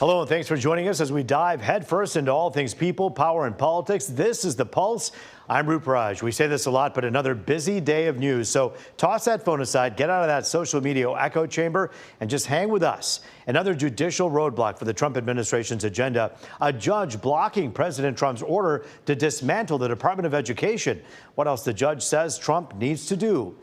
Hello, and thanks for joining us as we dive headfirst into all things people, power, and politics. This is The Pulse. I'm Ruparaj. We say this a lot, but another busy day of news. So toss that phone aside, get out of that social media echo chamber, and just hang with us. Another judicial roadblock for the Trump administration's agenda. A judge blocking President Trump's order to dismantle the Department of Education. What else the judge says Trump needs to do.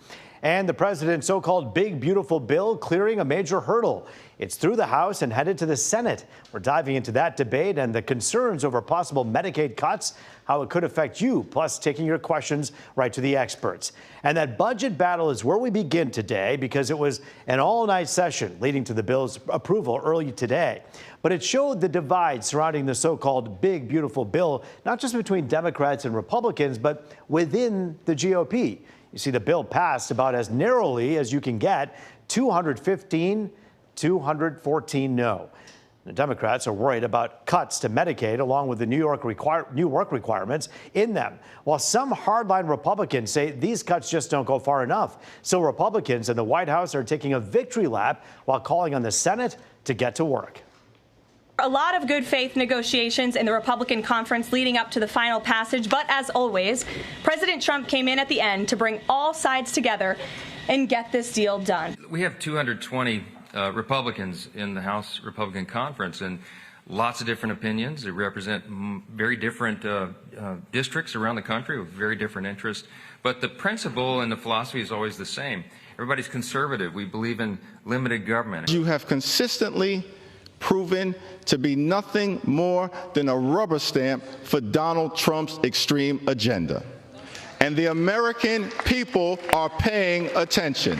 And the president's so-called big, beautiful bill clearing a major hurdle. It's through the House and headed to the Senate. We're diving into that debate and the concerns over possible Medicaid cuts, how it could affect you, plus taking your questions right to the experts. And that budget battle is where we begin today because it was an all-night session leading to the bill's approval early today. But it showed the divide surrounding the so-called big, beautiful bill, not just between Democrats and Republicans, but within the GOP. You see, the bill passed about as narrowly as you can get, 215, 214 no. The Democrats are worried about cuts to Medicaid, along with the new work requirements in them, while some hardline Republicans say these cuts just don't go far enough. So Republicans in the White House are taking a victory lap while calling on the Senate to get to work. A lot of good faith negotiations in the Republican conference leading up to the final passage. But as always, President Trump came in at the end to bring all sides together and get this deal done. We have 220 Republicans in the House Republican Conference and lots of different opinions. They represent very different districts around the country with very different interests. But the principle and the philosophy is always the same. Everybody's conservative. We believe in limited government. You have consistently proven to be nothing more than a rubber stamp for Donald Trump's extreme agenda. And the American people are paying attention.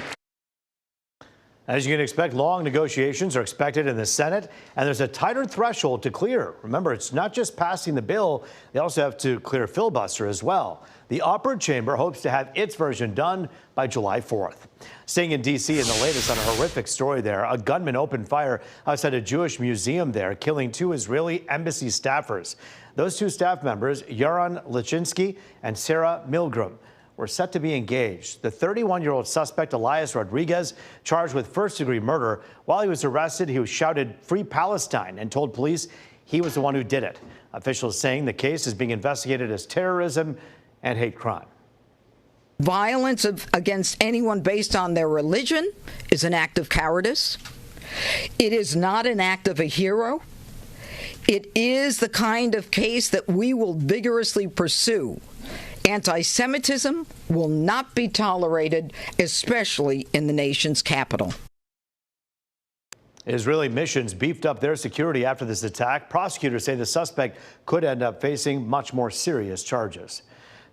As you can expect, long negotiations are expected in the Senate, and there's a tighter threshold to clear. Remember, it's not just passing the bill, they also have to clear filibuster as well. The upper chamber hopes to have its version done by July 4th. Staying in D.C. in the latest on a horrific story there, a gunman opened fire outside a Jewish museum there, killing 2 Israeli embassy staffers. Those 2 staff members, Yaron Lichinsky and Sarah Milgram, were set to be engaged. The 31-year-old suspect, Elias Rodriguez, charged with first-degree murder. While he was arrested, he shouted "Free Palestine" and told police he was the one who did it. Officials saying the case is being investigated as terrorism and hate crime. Violence against anyone based on their religion is an act of cowardice. It is not an act of a hero. It is the kind of case that we will vigorously pursue. Anti-Semitism will not be tolerated, especially in the nation's capital. Israeli missions beefed up their security after this attack. Prosecutors say the suspect could end up facing much more serious charges.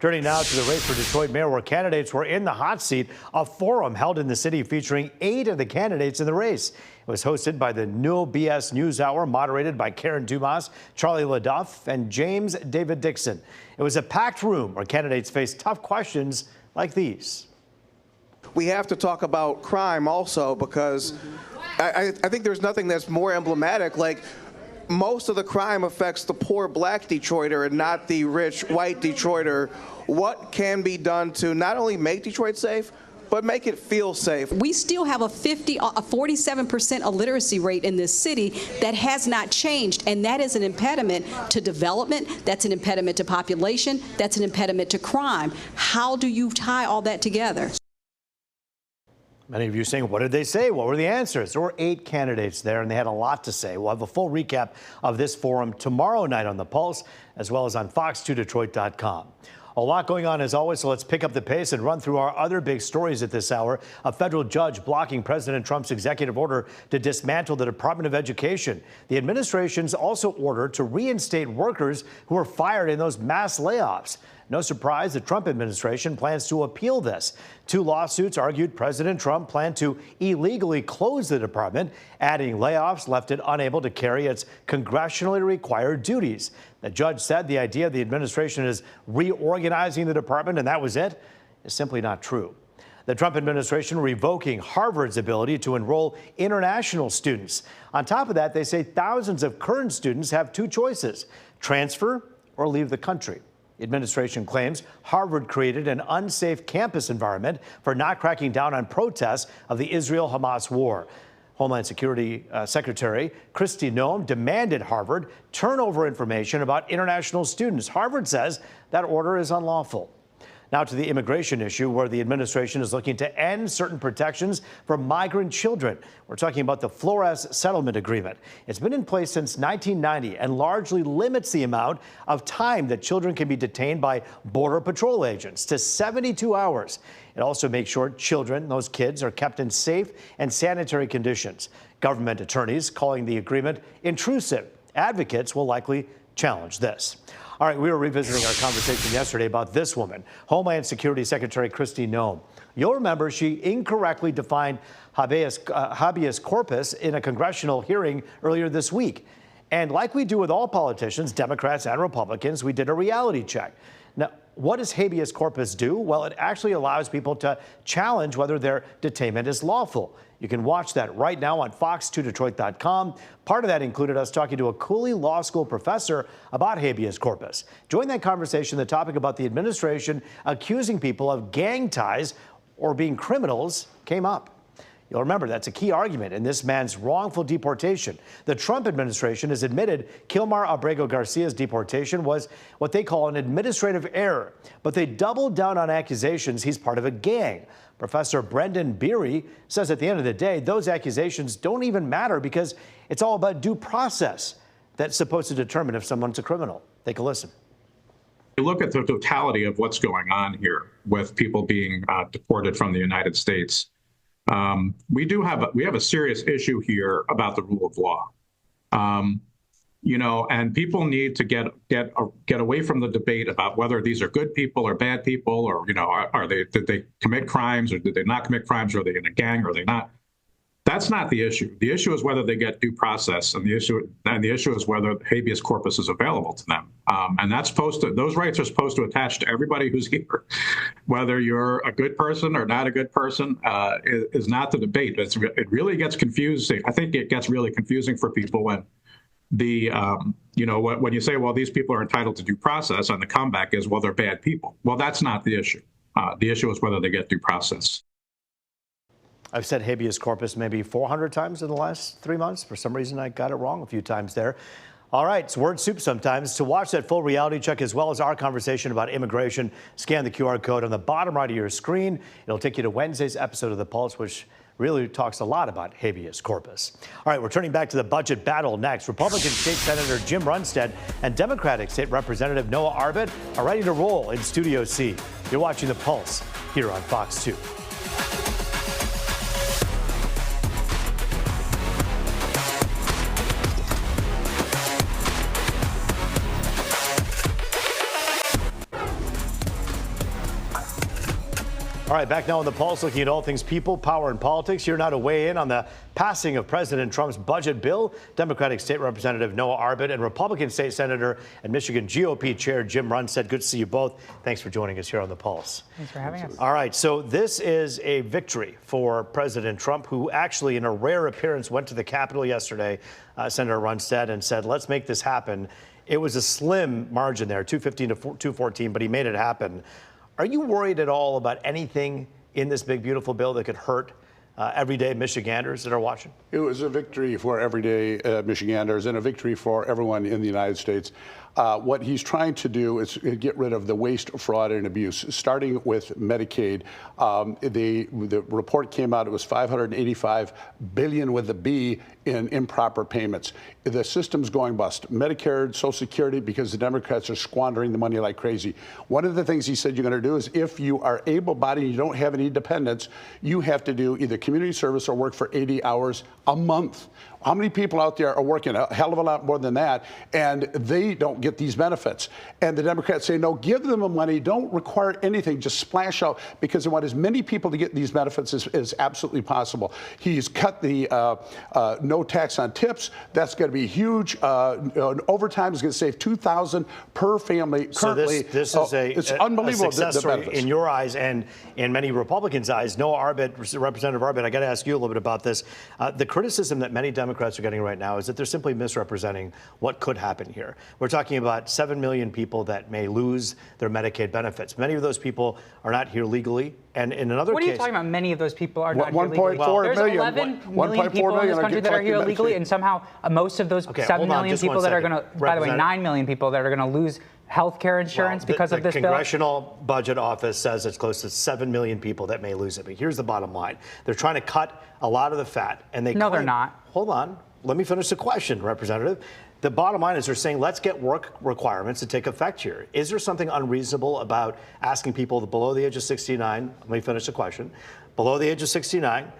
Turning now to the race for Detroit mayor, where candidates were in the hot seat. A forum held in the city featuring 8 of the candidates in the race. It was hosted by the No BS News Hour, moderated by Karen Dumas, Charlie LaDuff, and James David Dixon. It was a packed room where candidates faced tough questions like these. We have to talk about crime also, because I think there's nothing that's more emblematic. Like, most of the crime affects the poor black Detroiter and not the rich white Detroiter. What can be done to not only make Detroit safe, but make it feel safe? We still have a 47% illiteracy rate in this city that has not changed, and that is an impediment to development, that's an impediment to population, that's an impediment to crime. How do you tie all that together? Many of you saying, what did they say? What were the answers? There were 8 candidates there, and they had a lot to say. We'll have a full recap of this forum tomorrow night on The Pulse, as well as on fox2detroit.com. A lot going on as always, so let's pick up the pace and run through our other big stories at this hour. A federal judge blocking President Trump's executive order to dismantle the Department of Education. The administration's also ordered to reinstate workers who were fired in those mass layoffs. No surprise, the Trump administration plans to appeal this. 2 lawsuits argued President Trump planned to illegally close the department, adding layoffs left it unable to carry its congressionally required duties. The judge said the idea of the administration is reorganizing the department, and that was it, is simply not true. The Trump administration revoking Harvard's ability to enroll international students. On top of that, they say thousands of current students have 2 choices: transfer or leave the country. The administration claims Harvard created an unsafe campus environment for not cracking down on protests of the Israel-Hamas war. Homeland Security Secretary Kristi Noem demanded Harvard turn over information about international students. Harvard says that order is unlawful. Now to the immigration issue, where the administration is looking to end certain protections for migrant children. We're talking about the Flores Settlement Agreement. It's been in place since 1990 and largely limits the amount of time that children can be detained by Border Patrol agents to 72 hours. It also makes sure children, those kids, are kept in safe and sanitary conditions. Government attorneys calling the agreement intrusive. Advocates will likely challenge this. All right, we were revisiting our conversation yesterday about this woman, Homeland Security Secretary Kristi Noem. You'll remember she incorrectly defined habeas corpus in a congressional hearing earlier this week. And like we do with all politicians, Democrats and Republicans, we did a reality check. Now, what does habeas corpus do? Well, it actually allows people to challenge whether their detainment is lawful. You can watch that right now on fox2detroit.com. Part of that included us talking to a Cooley Law School professor about habeas corpus. During that conversation, the topic about the administration accusing people of gang ties or being criminals came up. You'll remember that's a key argument in this man's wrongful deportation. The Trump administration has admitted Kilmar Abrego Garcia's deportation was what they call an administrative error, but they doubled down on accusations he's part of a gang. Professor Brendan Beery says at the end of the day, those accusations don't even matter because it's all about due process that's supposed to determine if someone's a criminal. Take a listen. You look at the totality of what's going on here with people being deported from the United States. We have a serious issue here about the rule of law. And people need to get away from the debate about whether these are good people or bad people, or did they commit crimes or did they not commit crimes, or are they in a gang or are they not? That's not the issue. The issue is whether they get due process, and the issue is whether habeas corpus is available to them. And those rights are supposed to attach to everybody who's here. Whether you're a good person or not a good person is not the debate. It really gets confusing. I think it gets really confusing for people when when you say, well, these people are entitled to due process, and the comeback is, well, they're bad people. Well, that's not the issue. The issue is whether they get due process. I've said habeas corpus maybe 400 times in the last 3 months. For some reason, I got it wrong a few times there. All right, it's word soup sometimes. To watch that full reality check as well as our conversation about immigration, scan the QR code on the bottom right of your screen. It'll take you to Wednesday's episode of The Pulse, which really talks a lot about habeas corpus. All right, we're turning back to the budget battle next. Republican State Senator Jim Runestad and Democratic State Representative Noah Arbit are ready to roll in Studio C. You're watching The Pulse here on Fox 2. All right, back now on The Pulse, looking at all things people, power, and politics. Here now to weigh in on the passing of President Trump's budget bill, Democratic State Representative Noah Arbit and Republican State Senator and Michigan GOP Chair Jim Runestad. Good to see you both. Thanks for joining us here on The Pulse. Thanks for having us. All right, so this is a victory for President Trump, who actually, in a rare appearance, went to the Capitol yesterday, Senator Runestad, and said, let's make this happen. It was a slim margin there, 215 to 214, but he made it happen. Are you worried at all about anything in this big, beautiful bill that could hurt everyday Michiganders that are watching? It was a victory for everyday Michiganders and a victory for everyone in the United States. What he's trying to do is get rid of the waste, fraud, and abuse, starting with Medicaid. The report came out, it was $585 billion with a B in improper payments. The system's going bust. Medicare, Social Security, because the Democrats are squandering the money like crazy. One of the things he said you're going to do is, if you are able-bodied and you don't have any dependents, you have to do either community service or work for 80 hours a month. How many people out there are working a hell of a lot more than that, and they don't get these benefits? And the Democrats say, no, give them the money, don't require anything, just splash out, because they want as many people to get these benefits as absolutely possible. He's cut the no tax on tips. That's going to be huge. Overtime is going to save $2,000 per family. Currently, so this is it's unbelievable. A success story in your eyes and in many Republicans' eyes. Noah Arbit, Representative Arbit, I got to ask you a little bit about this. The criticism that many Democrats Democrats are getting right now is that they're simply misrepresenting what could happen here. We're talking about 7 million people that may lose their Medicaid benefits. Many of those people are not here legally. And in another what case, are you talking about? Many of those people are not here 1.4 legally. million. There's 11 million people in this country that are here illegally, and somehow most of those 7 million people that are going to, by the way, 9 million people that are going to lose health care insurance because of this bill? The Congressional Budget Office says it's close to 7 million people that may lose it. But here's the bottom line. They're trying to cut a lot of the fat. And they No, they're not. Hold on. Let me finish the question, Representative. The bottom line is they're saying let's get work requirements to take effect here. Is there something unreasonable about asking people below the age of 69, let me finish the question, below the age of 69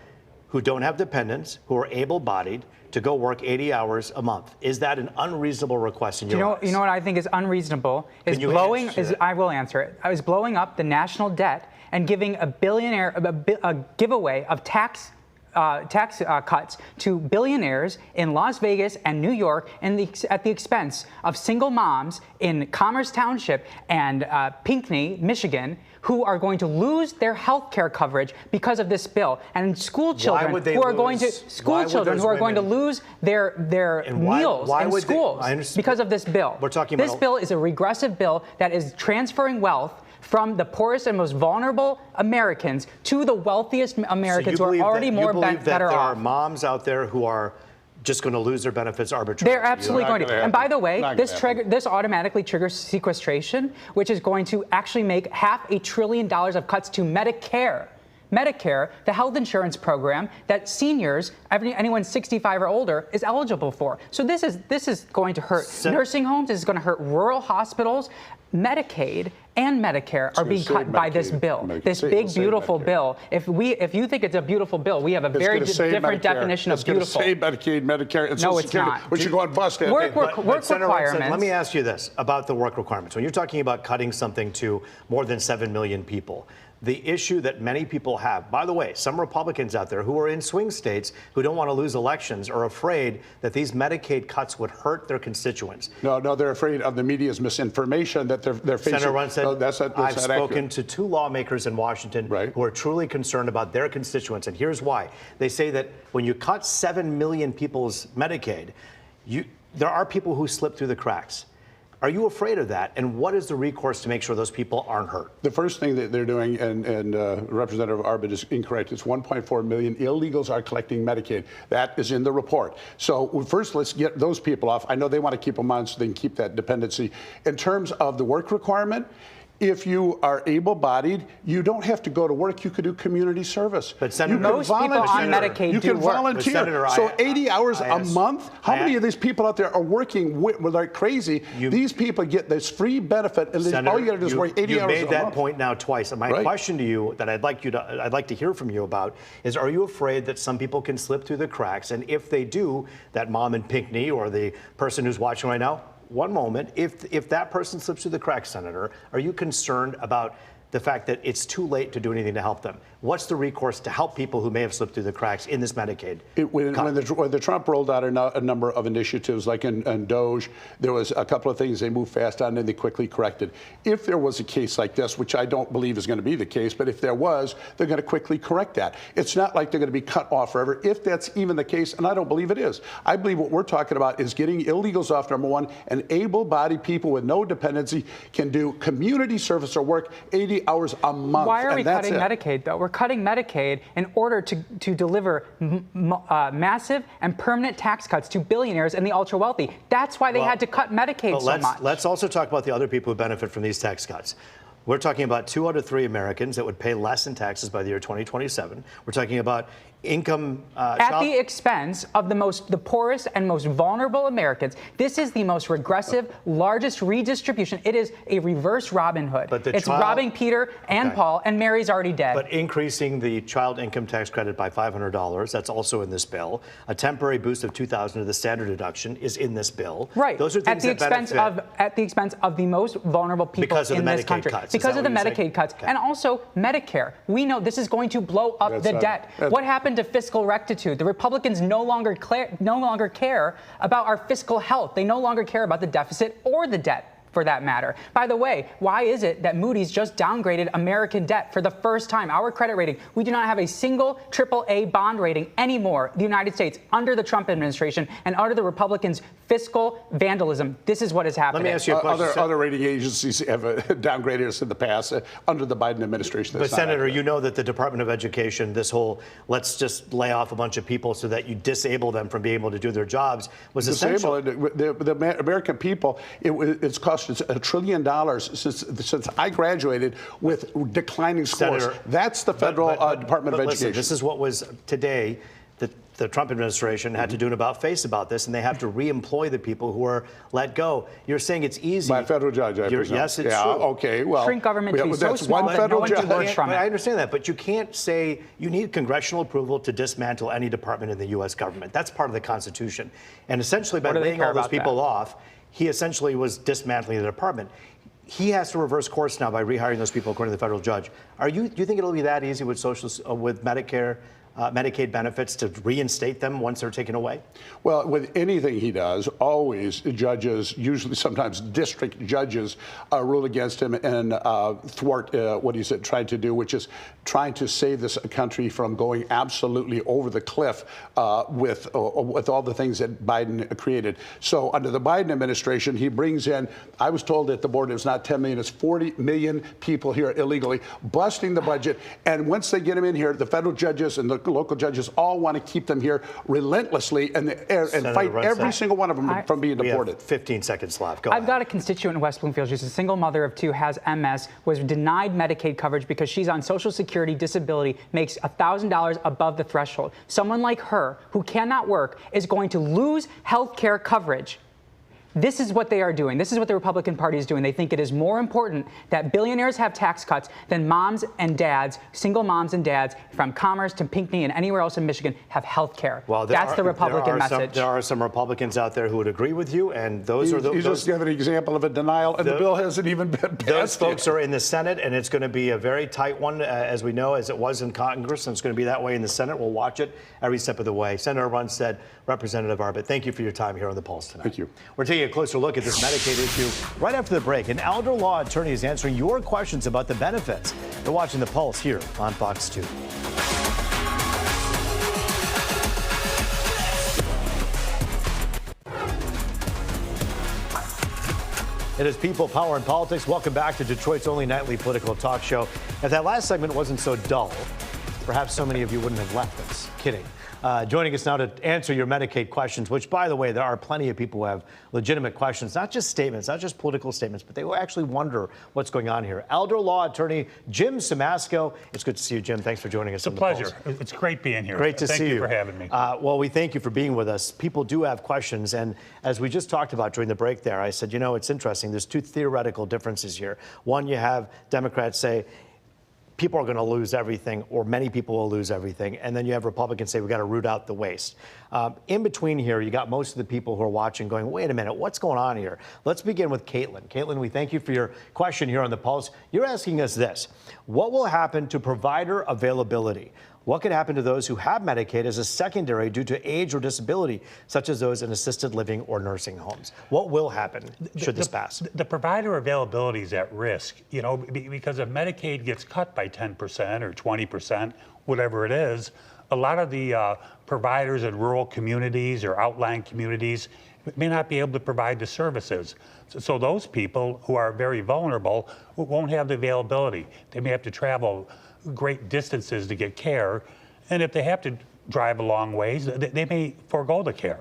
who don't have dependents, who are able-bodied, to go work 80 hours a month? Is that an unreasonable request in your eyes? You know what I think is unreasonable? I will answer it. I was blowing up the national debt and giving a billionaire a giveaway of tax cuts to billionaires in Las Vegas and New York at the expense of single moms in Commerce Township and Pinckney, Michigan, who are going to lose their health care coverage because of this bill, and school children who are going to lose their meals in schools because of this bill. This bill is a regressive bill that is transferring wealth from the poorest and most vulnerable Americans to the wealthiest Americans who are already better off. You believe that there are moms out there who are just going to lose their benefits arbitrarily? They're absolutely going to. And by the way, this automatically triggers sequestration, which is going to actually make $500 billion of cuts to Medicare. Medicare, the health insurance program that seniors, anyone 65 or older, is eligible for. So this is going to hurt nursing homes. This is going to hurt rural hospitals. Medicaid and Medicare are being cut by this bill, this big, beautiful bill. If you think it's a beautiful bill, we have a very different definition of beautiful. It's going to say Medicaid, Medicare, and Social Security, which should go on bust. Work requirements. Let me ask you this about the work requirements. When you're talking about cutting something to more than 7 million people, the issue that many people have, by the way, some Republicans out there who are in swing states who don't want to lose elections are afraid that these Medicaid cuts would hurt their constituents. No, they're afraid of the media's misinformation that they're facing. Senator Runestad, I've spoken accurate. to 2 lawmakers in Washington who are truly concerned about their constituents, and here's why. They say that when you cut 7 million people's Medicaid, there are people who slip through the cracks. Are you afraid of that? And what is the recourse to make sure those people aren't hurt? The first thing that they're doing, and Representative Arbit is incorrect, it's 1.4 million illegals are collecting Medicaid. That is in the report. So first, let's get those people off. I know they want to keep them on so they can keep that dependency. In terms of the work requirement, if you are able-bodied, you don't have to go to work. You could do community service. But Senator, most people on Medicaid you can volunteer. Senator, so 80 hours a month? How many of these people out there are working like crazy? These people get this free benefit, and Senator, all you got to do is work 80 hours a month. You've made that point now twice. And my question to you that I'd like to hear from you about is: are you afraid that some people can slip through the cracks? And if they do, that mom in Pinckney or the person who's watching right now, one moment, if that person slips through the cracks, Senator, are you concerned about the fact that it's too late to do anything to help them? What's the recourse to help people who may have slipped through the cracks in this Medicaid? When the Trump rolled out a number of initiatives, like in DOGE, there was a couple of things they moved fast on and they quickly corrected. If there was a case like this, which I don't believe is going to be the case, but if there was, they're going to quickly correct that. It's not like they're going to be cut off forever, if that's even the case, and I don't believe it is. I believe what we're talking about is getting illegals off, number one, and able-bodied people with no dependency can do community service or work 80 hours a month. Why are we cutting Medicaid, though? We're cutting Medicaid in order to deliver massive and permanent tax cuts to billionaires and the ultra-wealthy. That's why they had to cut Medicaid so much. Let's also talk about the other people who benefit from these tax cuts. We're talking about 2 out of 3 Americans that would pay less in taxes by the year 2027. We're talking about income at the expense of the poorest and most vulnerable Americans. This is the most regressive, largest redistribution. It is a reverse Robin Hood. It's robbing Peter and Paul, and Mary's already dead. But increasing the child income tax credit by $500, that's also in this bill. A temporary boost of $2,000 to the standard deduction is in this bill. Right. Those are things at the expense of the most vulnerable people in this country. Because of the Medicaid cuts. And also Medicare. We know this is going to blow up the debt. What happened to fiscal rectitude? The Republicans no longer care about our fiscal health. They no longer care about the deficit or the debt. for that matter. By the way, why is it that Moody's just downgraded American debt for the first time? Our credit rating, we do not have a single AAA bond rating anymore, the United States, under the Trump administration and under the Republicans' fiscal vandalism. This is what is happening. Let me ask you a question. Other rating agencies have downgraded us in the past under the Biden administration. But Senator, you know that the Department of Education, this whole let's just lay off a bunch of people so that you disable them from being able to do their jobs, was essential. The American people, it's cost us $1 trillion since I graduated with declining scores. Senator, that's the federal Department of Education. Listen, this is what was today. The Trump administration had to do an about-face about this, and they have to re-employ the people who are let go. You're saying it's easy. By a federal judge, I presume. Yes, it's true. Okay, well. Shrink government to be so that's small one federal that no one can judge. learn from it. I understand that, but you can't say you need congressional approval to dismantle any department in the U.S. government. That's part of the Constitution. And essentially, by laying all those people off, he essentially was dismantling the department. He has to reverse course now by rehiring those people, according to the federal judge. Do you think it'll be that easy with with Medicare? Medicaid benefits to reinstate them once they're taken away? Well, with anything he does, always judges, usually sometimes district judges, rule against him and thwart what he's trying to do, which is trying to save this country from going absolutely over the cliff with all the things that Biden created. So under the Biden administration, he brings in, I was told at the board it was not 10 million, it's 40 million people here illegally, busting the budget. And once they get them in here, the federal judges and the local judges all want to keep them here relentlessly and fight every single one of them from being deported. We have 15 seconds left. Go I've ahead. got a constituent in West Bloomfield. She's a single mother of two, has MS, was denied Medicaid coverage because she's on Social Security disability, makes $1,000 above the threshold. Someone like her, who cannot work, is going to lose health care coverage. This is what they are doing. This is what the Republican Party is doing. They think it is more important that billionaires have tax cuts than moms and dads, single moms and dads from Commerce to Pinckney and anywhere else in Michigan have health care. Well, that's the Republican message. There are some Republicans out there who would agree with you, and those are the. You just gave an example of a denial, and the bill hasn't even been passed. Those folks are in the Senate, and it's going to be a very tight one, as we know, as it was in Congress, and it's going to be that way in the Senate. We'll watch it every step of the way. Senator Runestad, Representative Arbit, thank you for your time here on The Pulse tonight. Thank you. We're taking a closer look at this Medicaid issue right after the break. An elder law attorney is answering your questions about the benefits. You're watching The Pulse here on Fox 2. It is People, Power, and Politics. Welcome back to Detroit's only nightly political talk show. If that last segment wasn't so dull, perhaps so many of you wouldn't have left us. Kidding. Joining us now to answer your Medicaid questions, which, by the way, there are plenty of people who have legitimate questions, not just statements, not just political statements, but they will actually wonder what's going on here. Elder law attorney Jim Simasko. It's good to see you, Jim. Thanks for joining us. It's a pleasure. It's great being here. Great to see you. Thank you for having me. Well, we thank you for being with us. People do have questions, and as we just talked about during the break there, I said, you know, it's interesting. There's two theoretical differences here. One, you have Democrats say, people are going to lose everything, or many people will lose everything. And then you have Republicans say, we've got to root out the waste. In between here, you got most of the people who are watching going, wait a minute, what's going on here? Let's begin with Caitlin. Caitlin, we thank you for your question here on The Pulse. You're asking us this: what will happen to provider availability? What could happen to those who have Medicaid as a secondary due to age or disability, such as those in assisted living or nursing homes? What will happen should this pass? The provider availability is at risk, you know, because if Medicaid gets cut by 10% or 20%, whatever it is, a lot of the providers in rural communities or outlying communities may not be able to provide the services. So those people who are very vulnerable won't have the availability. They may have to travel great distances to get care, and if they have to drive a long ways, they may forego the care.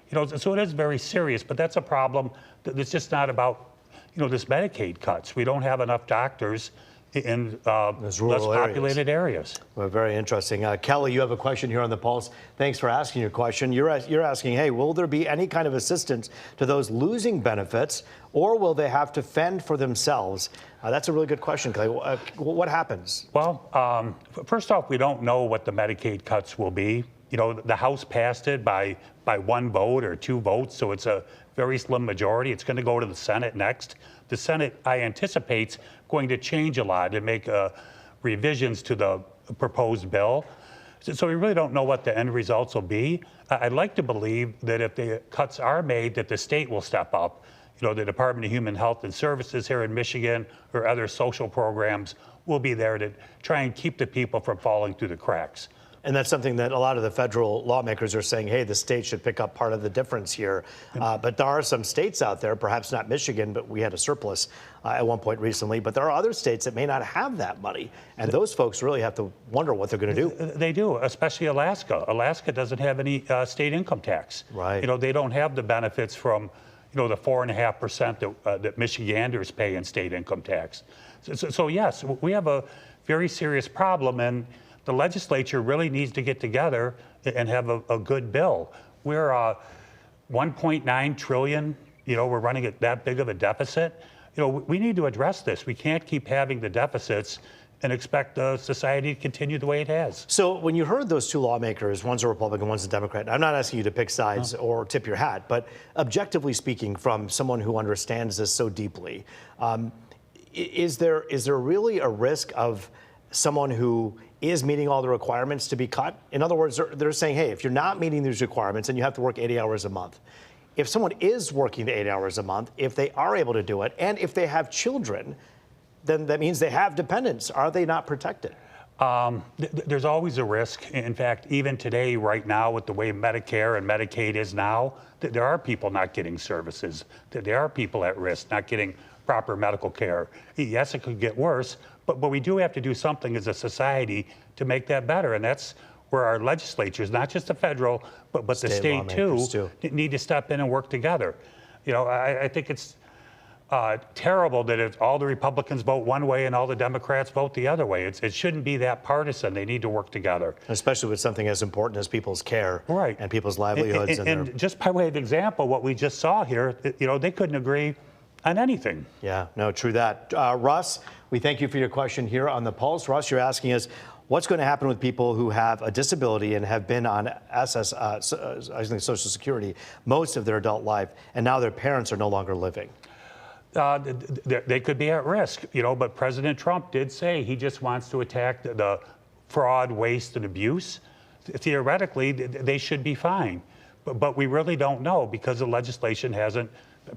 You know, so it is very serious, but that's a problem that's just not about, you know, this Medicaid cuts. We don't have enough doctors in less populated areas. Well, very interesting. Kelly, you have a question here on The Pulse. Thanks for asking your question. You're asking, hey, will there be any kind of assistance to those losing benefits, or will they have to fend for themselves? That's a really good question, Kelly. What happens? Well, first off, we don't know what the Medicaid cuts will be. You know, the House passed it by one vote or two votes, so it's a very slim majority. It's going to go to the Senate next. The Senate, I anticipate, going to change a lot and make revisions to the proposed bill. So we really don't know what the end results will be. I'd like to believe that if the cuts are made, that the state will step up the Department of Human Health and Services here in Michigan or other social programs will be there to try and keep the people from falling through the cracks. And that's something that a lot of the federal lawmakers are saying, hey, the state should pick up part of the difference here. But there are some states out there, perhaps not Michigan, but we had a surplus at one point recently. But there are other states that may not have that money. And those folks really have to wonder what they're going to do. They do, especially Alaska. Alaska doesn't have any state income tax. Right. They don't have the benefits from, the 4.5% that Michiganders pay in state income tax. So yes, we have a very serious problem. And the legislature really needs to get together and have a good bill. We're 1.9 trillion, we're running at that big of a deficit. We need to address this. We can't keep having the deficits and expect society to continue the way it has. So when you heard those two lawmakers, one's a Republican, one's a Democrat, I'm not asking you to pick sides or tip your hat, but objectively speaking, from someone who understands this so deeply, is there really a risk of someone who is meeting all the requirements to be cut? In other words, they're saying, hey, if you're not meeting these requirements and you have to work 80 hours a month, if someone is working the 8 hours a month, if they are able to do it, and if they have children, then that means they have dependents. Are they not protected? There's always a risk. In fact, even today, right now, with the way Medicare and Medicaid is now, there are people not getting services. There are people at risk not getting proper medical care. Yes, it could get worse, but we do have to do something as a society to make that better. And that's where our legislatures, not just the federal, but the state too, need to step in and work together. I think it's terrible that if all the Republicans vote one way and all the Democrats vote the other way. It shouldn't be that partisan. They need to work together. Especially with something as important as people's care and people's livelihoods. And just by way of example, what we just saw here, they couldn't agree on anything. Yeah, no, true that. Russ, we thank you for your question here on The Pulse. Russ, you're asking us, what's going to happen with people who have a disability and have been on I think Social Security most of their adult life, and now their parents are no longer living? They could be at risk, but President Trump did say he just wants to attack the fraud, waste, and abuse. Theoretically, they should be fine. But we really don't know because the legislation hasn't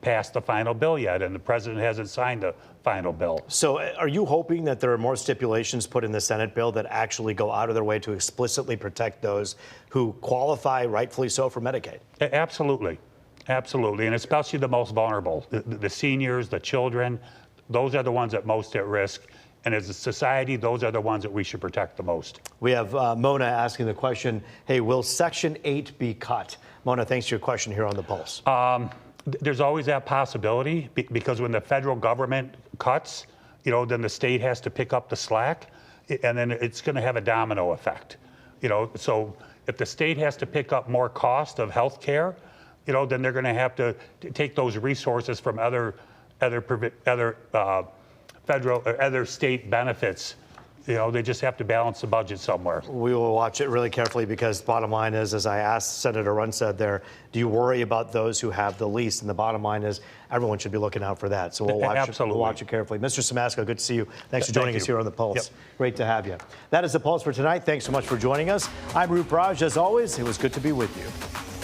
passed the final bill yet, and the president hasn't signed the final bill. So are you hoping that there are more stipulations put in the Senate bill that actually go out of their way to explicitly protect those who qualify, rightfully so, for Medicaid? Absolutely. Absolutely, and especially the most vulnerable, the seniors, the children, those are the ones that most at risk. And as a society, those are the ones that we should protect the most. We have Mona asking the question, hey, will Section 8 be cut? Mona, thanks for your question here on The Pulse. There's always that possibility because when the federal government cuts, then the state has to pick up the slack, and then it's going to have a domino effect. So if the state has to pick up more cost of health care, then they're going to have to take those resources from other federal or other state benefits. They just have to balance the budget somewhere. We will watch it really carefully because bottom line is, as I asked Senator Runestad there, do you worry about those who have the least? And the bottom line is everyone should be looking out for that. So we'll watch it carefully. Mr. Simasko, good to see you. Thanks for joining us here on The Pulse. Yep. Great to have you. That is The Pulse for tonight. Thanks so much for joining us. I'm Rup Raj. As always, it was good to be with you.